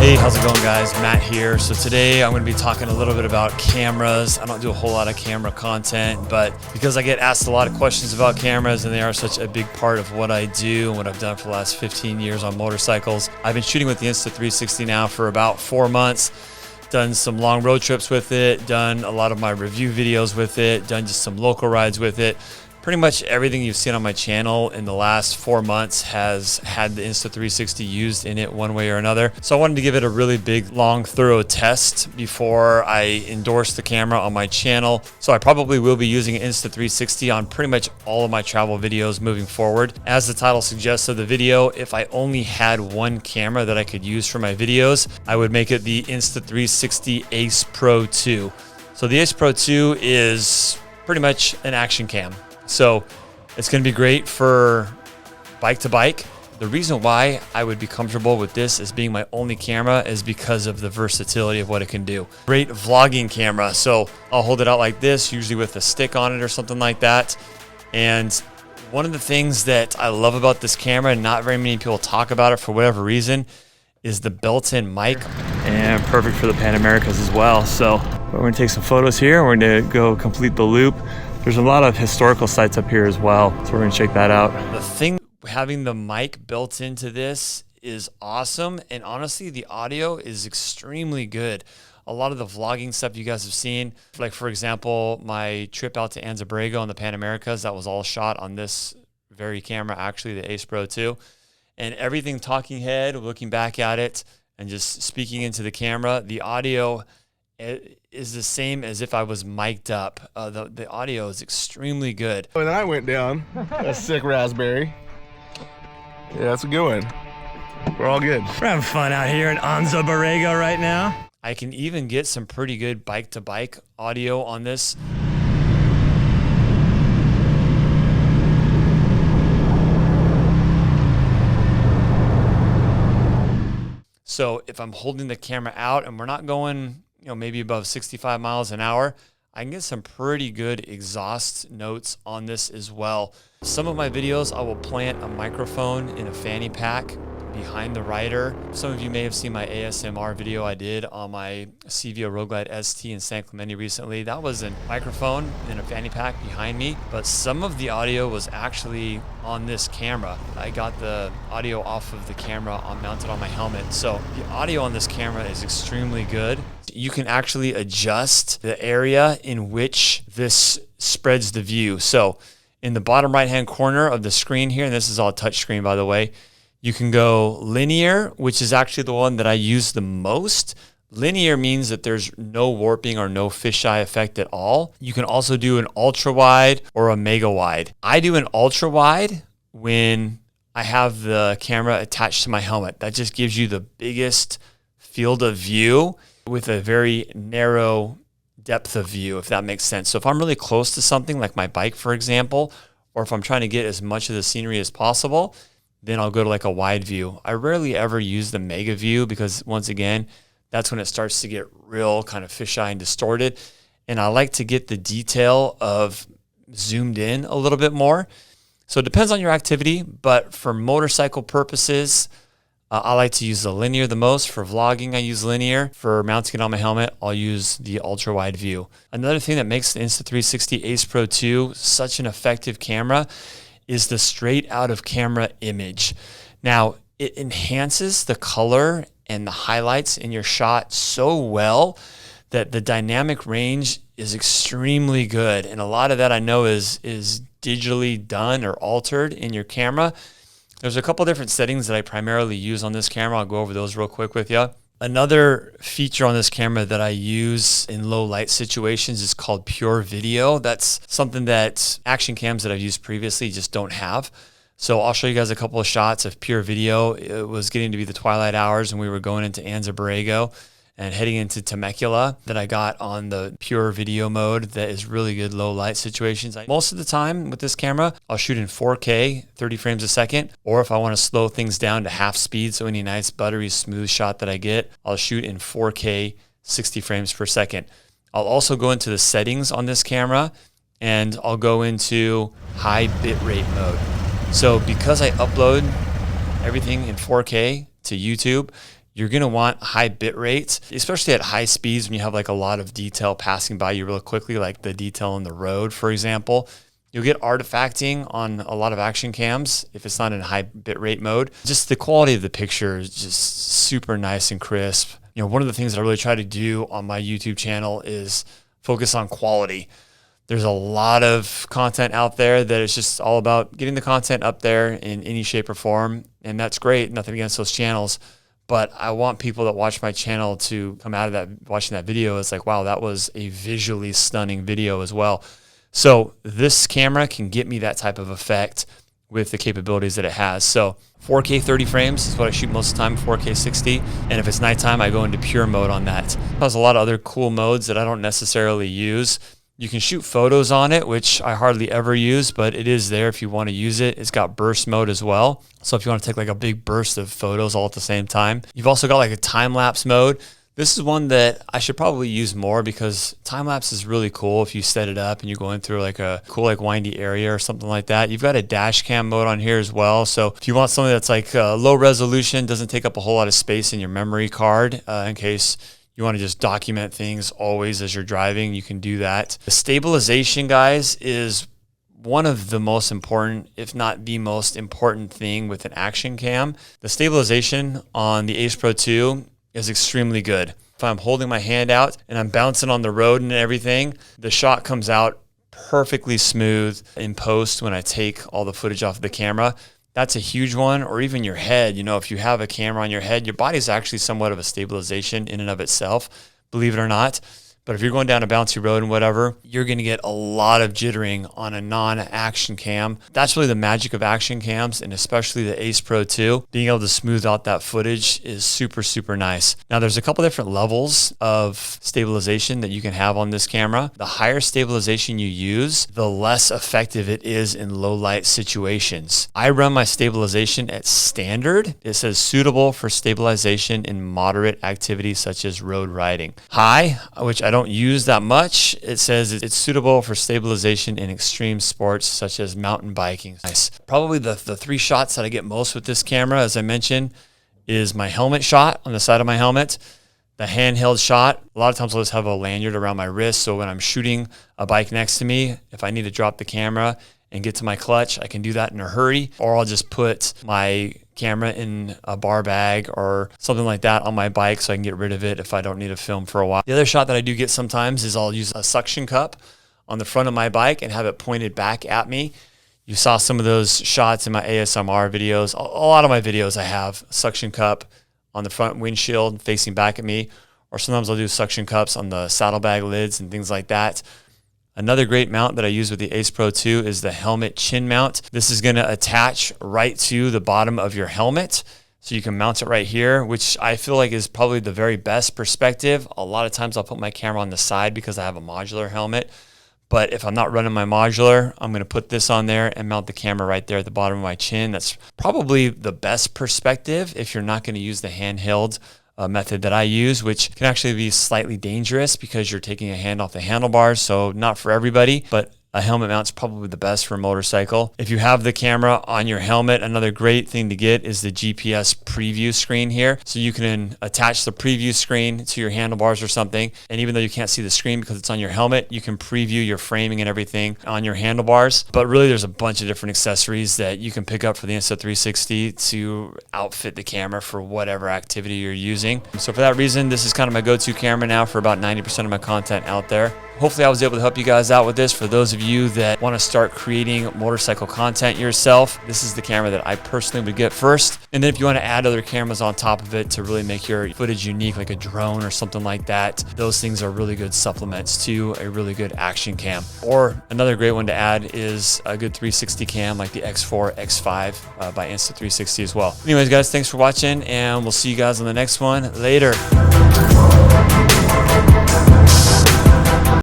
Hey, how's it going, guys? Matt here. So today I'm going to be talking a little bit about cameras. I don't do a whole lot of camera content, but because I get asked a lot of questions about cameras and they are such a big part of what I do and what I've done for the last 15 years on motorcycles. I've been shooting with the Insta360 now for about 4 months, done some long road trips with it, done a lot of my review videos with it, done just some local rides with it. Pretty much everything you've seen on my channel in the last 4 months has had the Insta360 used in it one way or another. So I wanted to give it a really big, long, thorough test before I endorse the camera on my channel. So I probably will be using Insta360 on pretty much all of my travel videos moving forward. As the title suggests of the video, if I only had one camera that I could use for my videos, I would make it the Insta360 Ace Pro 2. So the Ace Pro 2 is pretty much an action cam. So it's going to be great for bike to bike. The reason why I would be comfortable with this as being my only camera is because of the versatility of what it can do. Great vlogging camera. So I'll hold it out like this, usually with a stick on it or something like that. And one of the things that I love about this camera, and not very many people talk about it for whatever reason, is the built-in mic, and perfect for the Pan Americas as well. So we're going to take some photos here. We're going to go complete the loop. There's a lot of historical sites up here as well, so we're gonna check that out. The thing having the mic built into this is awesome, and honestly, the audio is extremely good. A lot of the vlogging stuff you guys have seen, like for example, my trip out to Anza-Borrego on the Pan Americas, that was all shot on this very camera, actually, the Ace Pro 2. And everything talking head, looking back at it, and just speaking into the camera, the audio is the same as if I was mic'd up. The audio is extremely good. And then I went down a sick raspberry. Yeah, that's a good one. We're all good. We're having fun out here in Anza-Borrego right now. I can even get some pretty good bike-to-bike audio on this. So if I'm holding the camera out and we're not going, maybe above 65 miles an hour, I can get some pretty good exhaust notes on this as well. Some of my videos, I will plant a microphone in a fanny pack behind the rider. Some of you may have seen my ASMR video I did on my CVO Road Glide ST in San Clemente recently. That was a microphone in a fanny pack behind me, but some of the audio was actually on this camera. I got the audio off of the camera mounted on my helmet. So the audio on this camera is extremely good. You can actually adjust the area in which this spreads the view. So in the bottom right-hand corner of the screen here, and this is all touch screen, by the way, you can go linear, which is actually the one that I use the most. Linear means that there's no warping or no fisheye effect at all. You can also do an ultra wide or a mega wide. I do an ultra wide when I have the camera attached to my helmet. That just gives you the biggest field of view with a very narrow depth of view, if that makes sense. So if I'm really close to something like my bike, for example, or if I'm trying to get as much of the scenery as possible, then I'll go to like a wide view. I rarely ever use the mega view because once again, that's when it starts to get real kind of fisheye and distorted. And I like to get the detail of zoomed in a little bit more. So it depends on your activity, but for motorcycle purposes, I like to use the linear the most. For vlogging, I use linear. For mounting it on my helmet, I'll use the ultra wide view. Another thing that makes the Insta360 Ace Pro 2 such an effective camera is the straight out of camera image. Now, it enhances the color and the highlights in your shot so well that the dynamic range is extremely good. And a lot of that I know is digitally done or altered in your camera. There's a couple different settings that I primarily use on this camera. I'll go over those real quick with you. Another feature on this camera that I use in low light situations is called pure video. That's something that action cams that I've used previously just don't have. So I'll show you guys a couple of shots of pure video. It was getting to be the twilight hours and we were going into Anza-Borrego and heading into Temecula that I got on the pure video mode that is really good low light situations. Most of the time with this camera, I'll shoot in 4K, 30 frames a second, or if I want to slow things down to half speed, so any nice buttery smooth shot that I get, I'll shoot in 4K, 60 frames per second. I'll also go into the settings on this camera and I'll go into high bitrate mode. So because I upload everything in 4K to YouTube, you're going to want high bit rates, especially at high speeds when you have like a lot of detail passing by you real quickly, like the detail on the road, for example. You'll get artifacting on a lot of action cams if it's not in high bit rate mode. Just the quality of the picture is just super nice and crisp. You know, one of the things that I really try to do on my YouTube channel is focus on quality. There's a lot of content out there that is just all about getting the content up there in any shape or form. And that's great, nothing against those channels. But I want people that watch my channel to come out of that, watching that video, it's like, wow, that was a visually stunning video as well. So this camera can get me that type of effect with the capabilities that it has. So 4K 30 frames is what I shoot most of the time, 4K 60. And if it's nighttime, I go into pure mode on that. There's a lot of other cool modes that I don't necessarily use. You can shoot photos on it, which I hardly ever use, but it is there if you want to use it. It's got burst mode as well. So if you want to take like a big burst of photos all at the same time. You've also got like a time-lapse mode. This is one that I should probably use more because time-lapse is really cool if you set it up and you're going through like a cool like windy area or something like that. You've got a dash cam mode on here as well. So if you want something that's like low resolution, doesn't take up a whole lot of space in your memory card in case you want to just document things always as you're driving, you can do that. The stabilization, guys, is one of the most important, if not the most important thing with an action cam. The stabilization on the Ace Pro 2 is extremely good. If I'm holding my hand out and I'm bouncing on the road and everything, the shot comes out perfectly smooth in post when I take all the footage off of the camera. That's a huge one. Or even your head, you know, if you have a camera on your head, your body is actually somewhat of a stabilization in and of itself, believe it or not. But if you're going down a bouncy road and whatever, you're going to get a lot of jittering on a non-action cam. That's really the magic of action cams, and especially the Ace Pro 2. Being able to smooth out that footage is super, super nice. Now, there's a couple different levels of stabilization that you can have on this camera. The higher stabilization you use, the less effective it is in low light situations. I run my stabilization at standard. It says suitable for stabilization in moderate activities such as road riding. High, which I don't use that much, it says it's suitable for stabilization in extreme sports such as mountain biking. Nice. Probably the three shots that I get most with this camera, as I mentioned, is my helmet shot on the side of my helmet, the handheld shot. A lot of times I'll just have a lanyard around my wrist, so when I'm shooting a bike next to me, if I need to drop the camera and get to my clutch, I can do that in a hurry, or I'll just put my camera in a bar bag or something like that on my bike so I can get rid of it if I don't need to film for a while. The other shot that I do get sometimes is I'll use a suction cup on the front of my bike and have it pointed back at me. You saw some of those shots in my ASMR videos. A lot of my videos I have a suction cup on the front windshield facing back at me, or sometimes I'll do suction cups on the saddlebag lids and things like that. Another great mount that I use with the Ace Pro 2 is the helmet chin mount. This is going to attach right to the bottom of your helmet. So you can mount it right here, which I feel like is probably the very best perspective. A lot of times I'll put my camera on the side because I have a modular helmet. But if I'm not running my modular, I'm going to put this on there and mount the camera right there at the bottom of my chin. That's probably the best perspective if you're not going to use the handheld method that I use, which can actually be slightly dangerous because you're taking a hand off the handlebars. So not for everybody, but a helmet mount's probably the best for a motorcycle. If you have the camera on your helmet, another great thing to get is the GPS preview screen here. So you can attach the preview screen to your handlebars or something. And even though you can't see the screen because it's on your helmet, you can preview your framing and everything on your handlebars. But really there's a bunch of different accessories that you can pick up for the Insta360 to outfit the camera for whatever activity you're using. So for that reason, this is kind of my go-to camera now for about 90% of my content out there. Hopefully I was able to help you guys out with this. For those of you that want to start creating motorcycle content yourself, this is the camera that I personally would get first. And then if you want to add other cameras on top of it to really make your footage unique, like a drone or something like that, those things are really good supplements to a really good action cam. Or another great one to add is a good 360 cam like the X4, X5 by Insta360 as well. Anyways, guys, thanks for watching, and we'll see you guys on the next one. Later.